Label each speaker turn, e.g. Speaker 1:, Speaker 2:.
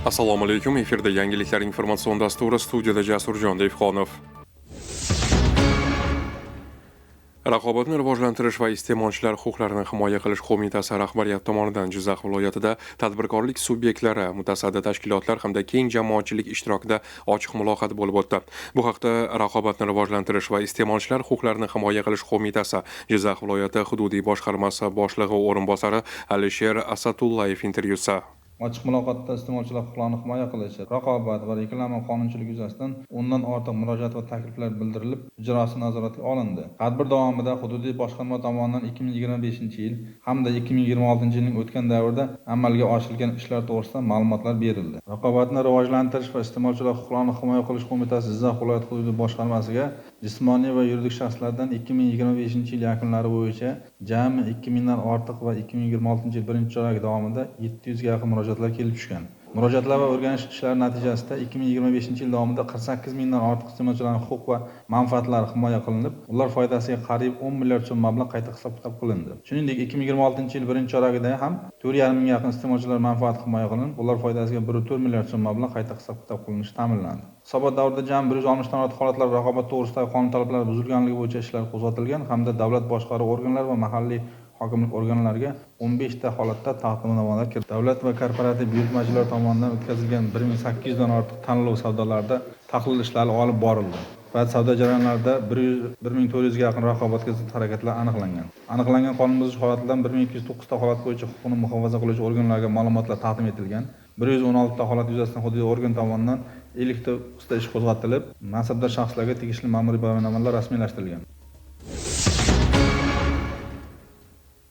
Speaker 1: Assalomu alaykum. Efirda yangiliklar informatsion dasturi, studiyada Jasurjon Devxonov. Raqobatni rivojlantirish va iste'molchilar huquqlarini himoya qilish qo'mitasi rahbariyati tomonidan Jizzax viloyatida tadbirkorlik subyektlari, mutasaddi tashkilotlar hamda keng jamoatchilik ishtirokida ochiq muloqot bo'lib o'tdi. Bu haqda Raqobatni rivojlantirish va iste'molchilar huquqlarini himoya qilish qo'mitasi Jizzax viloyati hududiy boshqarmasi boshlig'i o'rinbosari Alisher Asatullayev intervyusi.
Speaker 2: Ochiq muloqotda iste'molchilar huquqlarini himoya qilish, raqobat va reklama qonunchiligi yuzasidan o'ndan ortiq murojaat va takliflar bildirilib, ijrosi nazoratga olindi. Tadbir davomida hududiy boshqarma tomonidan 2025-yil hamda 2026-yilning o'tgan davrda amalga oshirilgan ishlar to'g'risida ma'lumotlar berildi. Raqobatni rivojlantirish va iste'molchilar huquqlarini himoya qilish qo'mitasi Jizzax viloyat hududiy boshqarmasiga jismoniy va yuridik shaxslardan 2025-yil yakunlari bo'yicha jami 2000 dan ortiq va 2026-yil birinchi chorak davomida 700 ga yaqin murojaatlar kelib tushgan. Murojaatlar va o'rganish ishlari natijasida 2025-yil davomida 48 mingdan ortiq iste'molchilarning huquq va manfaatlari himoya qilinib, ular foydasiga qariyb 10 milliard so'm mablag' qayta hisob-kitob qilindi. Shuningdek, 2026-yil birinchi choragida ham 4,5 mingga yaqin iste'molchilar manfaati himoya qilinib, ular foydasiga 1,4 milliard so'm mablag' qayta hisob-kitob qilinishi ta'minlandi. Hisobot davrida jami 160 dan ortiq holatlar raqobat to'g'risidagi qonun talablari buzilganligi bo'yicha ishlar qo'zg'atilgan hamda davlat boshqaruvi organlari va mahalliy hokimlik organlariga 15 ta holatda taqdimnomalar kirdi. Davlat va korporativ buyurtmachilar tomonidan o'tkazilgan 1800 dan ortiq tanlov savdolarida tahlil ishlari olib borildi. Va savdo jarayonlarida 1400 ga yaqin raqobatga zid harakatlar aniqlangan. Aniqlangan qonun buzish holatlaridan 1209 ta holat bo'yicha huquqni muhofaza qiluvchi organlarga ma'lumotlar taqdim etilgan. 116 ta holat yuzasidan hududiy organ tomonidan 59 ta ish qo'zg'atilib, mansabdor shaxslarga tegishli ma'muriy bayonnomalar rasmiylashtirilgan.